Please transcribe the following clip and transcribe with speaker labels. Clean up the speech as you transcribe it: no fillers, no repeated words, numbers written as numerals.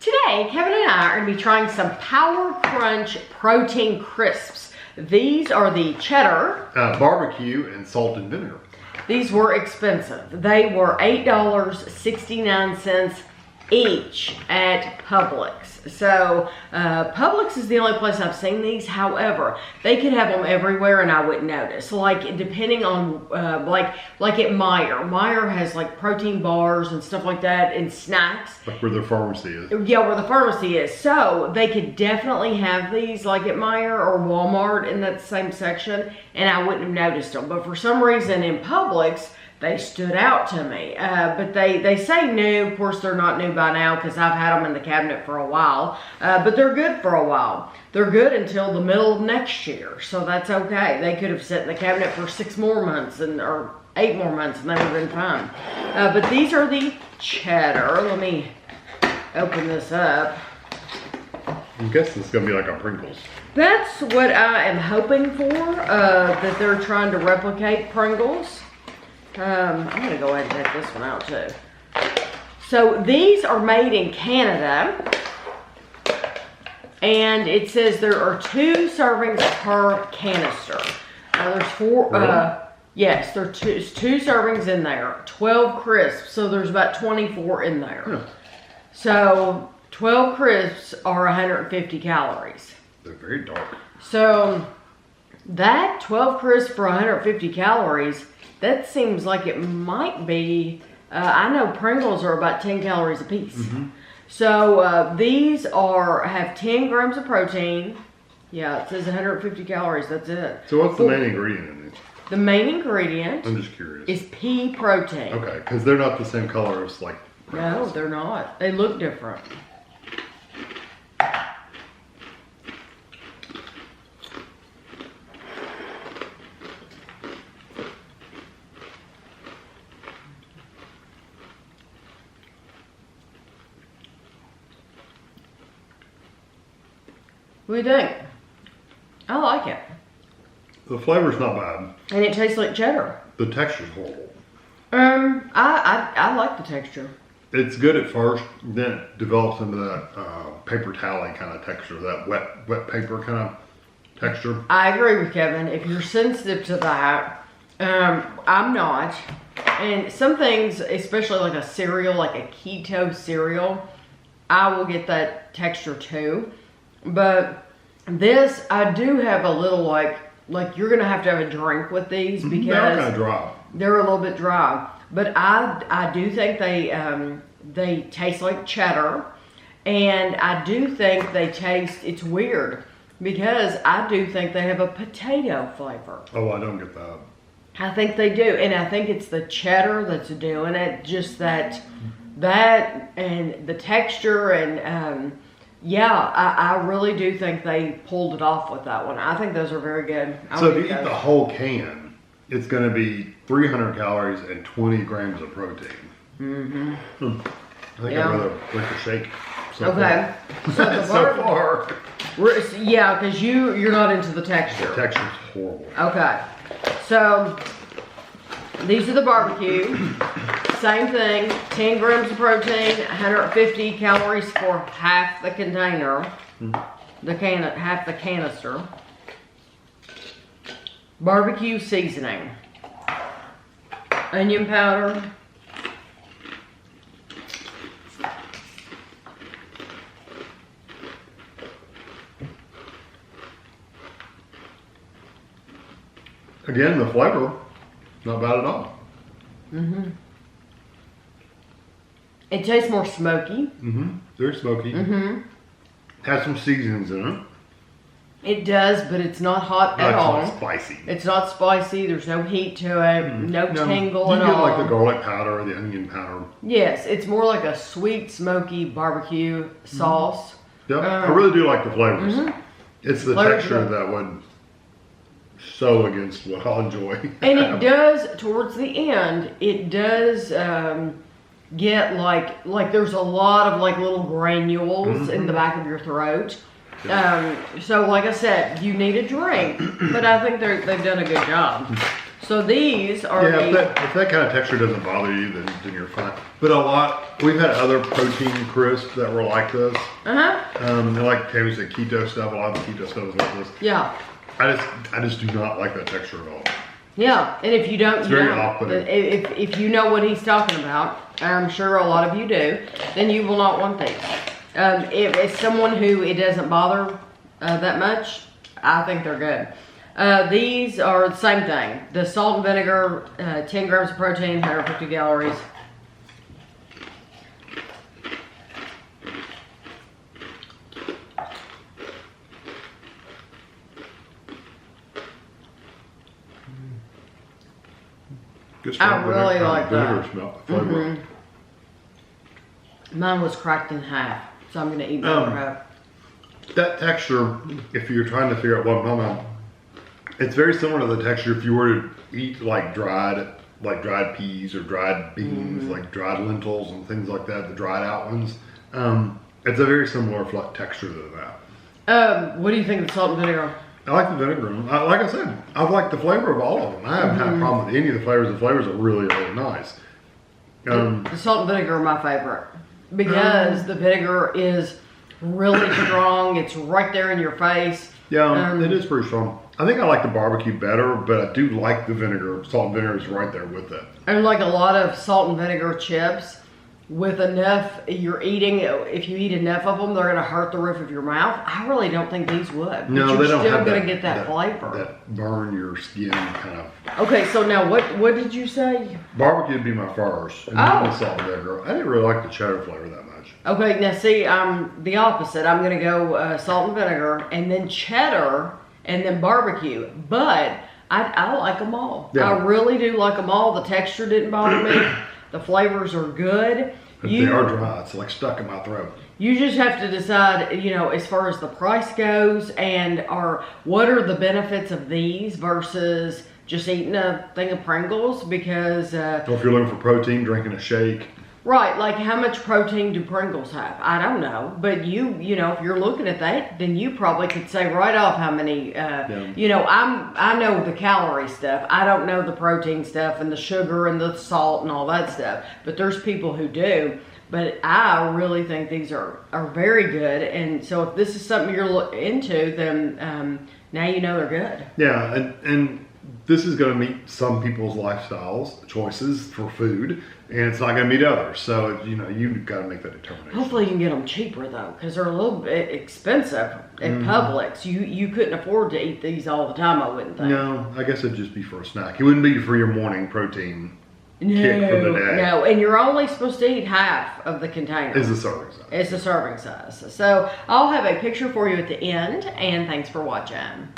Speaker 1: Today, Kevin and I are going to be trying some Power Crunch protein crisps. These are the cheddar,
Speaker 2: barbecue, and salt and vinegar.
Speaker 1: These were expensive. They were $8.69 each at Publix. So Publix is the only place I've seen these. However, they could have them everywhere and I wouldn't notice. Like depending on like at Meijer. Meijer has like protein bars and stuff like that and snacks.
Speaker 2: Like where the pharmacy is.
Speaker 1: Yeah, where the pharmacy is. So they could definitely have these like at Meijer or Walmart in that same section and I wouldn't have noticed them. But for some reason in Publix, they stood out to me, but they say new. Of course, they're not new by now because I've had them in the cabinet for a while, but they're good for a while. They're good until the middle of next year, so that's okay. They could have sat in the cabinet for 6 more months or 8 more months and they would have been fine. But these are the cheddar. Let me open this up.
Speaker 2: I'm guessing it's going to be like a Pringles.
Speaker 1: That's what I am hoping for, that they're trying to replicate Pringles. I'm going to go ahead and take this one out too. So these are made in Canada. And it says there are 2 servings per canister. There's 4,
Speaker 2: really?
Speaker 1: Yes, there's 2 servings in there. 12 crisps, so there's about 24 in there.
Speaker 2: Yeah.
Speaker 1: So 12 crisps are 150 calories.
Speaker 2: They're very dark.
Speaker 1: So that 12 crisps for 150 calories, that seems like it might be, I know Pringles are about 10 calories a piece.
Speaker 2: Mm-hmm.
Speaker 1: So these have 10 grams of protein. Yeah, it says 150 calories, that's it.
Speaker 2: So what's the main ingredient in these?
Speaker 1: The main ingredient
Speaker 2: I'm just curious.
Speaker 1: is pea protein.
Speaker 2: Okay, because they're not the same color as like Pringles.
Speaker 1: No, they're not. They look different. What do you think? I like it.
Speaker 2: The flavor's not bad.
Speaker 1: And it tastes like cheddar.
Speaker 2: The texture's horrible.
Speaker 1: I like the texture.
Speaker 2: It's good at first, then it develops into that paper towel kind of texture, that wet paper kind of texture.
Speaker 1: I agree with Kevin. If you're sensitive to that, I'm not. And some things, especially like a cereal, like a keto cereal, I will get that texture too. But this, I do have a little like you're gonna have to have a drink with these because
Speaker 2: they're kind of dry.
Speaker 1: They're a little bit dry. But I do think they taste like cheddar, and I do think they taste. It's weird because I do think they have a potato flavor.
Speaker 2: Oh, I don't get that.
Speaker 1: I think they do, and I think it's the cheddar that's doing it. Just that and the texture and. Yeah, I really do think they pulled it off with that one. I think those are very good.
Speaker 2: So if you eat the whole can, it's going to be 300 calories and 20 grams of protein. Mm-hmm. I think I'd rather drink a shake.
Speaker 1: Okay. So the
Speaker 2: so far.
Speaker 1: Yeah, because you're not into the texture.
Speaker 2: The texture's horrible.
Speaker 1: Okay. So these are the barbecue. Same thing, 10 grams of protein, 150 calories for half the container, half the canister. Barbecue seasoning, onion powder,
Speaker 2: again, the flavor, not bad at all.
Speaker 1: Mm-hmm. It tastes more smoky.
Speaker 2: Mm-hmm. Very smoky.
Speaker 1: Mm-hmm.
Speaker 2: Has some seasonings in it.
Speaker 1: It does, but it's not hot at all.
Speaker 2: It's not spicy.
Speaker 1: It's not spicy. There's no heat to it. No tingle at all.
Speaker 2: You get like the garlic powder or the onion powder.
Speaker 1: Yes, it's more like a sweet, smoky barbecue sauce.
Speaker 2: Yep, I really do like the flavors. Mm-hmm. It's the texture that would so against what I'll enjoy.
Speaker 1: And it does, towards the end, it does get like there's a lot of like little granules in the back of your throat. So like I said, you need a drink, but I think they've done a good job. So these are
Speaker 2: Yeah, if that kind of texture doesn't bother you, then you're fine. But we've had other protein crisps that were like this. They're like Tammy said, keto stuff. A lot of the keto stuff is like this.
Speaker 1: Yeah.
Speaker 2: I just do not like that texture at all.
Speaker 1: Yeah, and if you don't,
Speaker 2: it's very off-putting.
Speaker 1: If you know what he's talking about, I'm sure a lot of you do, then you will not want these. If it's someone who it doesn't bother that much, I think they're good. These are the same thing. The salt and vinegar, 10 grams of protein, 150 calories.
Speaker 2: Good
Speaker 1: I really like that.
Speaker 2: Flavor.
Speaker 1: Mine was cracked in half, so I'm going to eat the other half.
Speaker 2: That texture, if you're trying to figure out what I'm talking about, it's very similar to the texture if you were to eat like dried peas or dried beans, like dried lentils and things like that, the dried out ones. It's a very similar texture to that.
Speaker 1: What do you think of the salt and vinegar?
Speaker 2: I like the vinegar. Like I said, I like the flavor of all of them. I haven't had a problem with any of the flavors. The flavors are really, really nice.
Speaker 1: The salt and vinegar are my favorite because the vinegar is really strong. It's right there in your face.
Speaker 2: Yeah, it is pretty strong. I think I like the barbecue better, but I do like the vinegar. Salt and vinegar is right there with it.
Speaker 1: And like a lot of salt and vinegar chips, with enough, you're eating, if you eat enough of them, they're going to hurt the roof of your mouth. I really don't think these would.
Speaker 2: No,
Speaker 1: but
Speaker 2: they don't
Speaker 1: you're still
Speaker 2: have
Speaker 1: going to get that flavor.
Speaker 2: That burn your skin kind of.
Speaker 1: Okay, so now what did you say?
Speaker 2: Barbecue would be my first. And then the salt and vinegar. I didn't really like the cheddar flavor that much.
Speaker 1: Okay, now see, I'm the opposite. I'm going to go salt and vinegar, and then cheddar, and then barbecue. But I like them all. Yeah. I really do like them all. The texture didn't bother me. The flavors are good.
Speaker 2: But they are dry. It's like stuck in my throat.
Speaker 1: You just have to decide, as far as the price goes, and what are the benefits of these versus just eating a thing of Pringles, because...
Speaker 2: So if you're looking for protein, drinking a shake...
Speaker 1: Right, like how much protein do Pringles have? I don't know, but if you're looking at that, then you probably could say right off how many, I know the calorie stuff. I don't know the protein stuff and the sugar and the salt and all that stuff, but there's people who do. But I really think these are very good, and so if this is something you're into, then now you know they're good.
Speaker 2: Yeah, and this is going to meet some people's lifestyles, choices for food, and it's not going to meet others. So, you've got to make that determination.
Speaker 1: Hopefully you can get them cheaper, though, because they're a little bit expensive at Publix. You couldn't afford to eat these all the time, I wouldn't think.
Speaker 2: No, I guess it'd just be for a snack. It wouldn't be for your morning protein kick for the day.
Speaker 1: No, and you're only supposed to eat half of the container.
Speaker 2: It's the serving size.
Speaker 1: It's the serving size. So I'll have a picture for you at the end, and thanks for watching.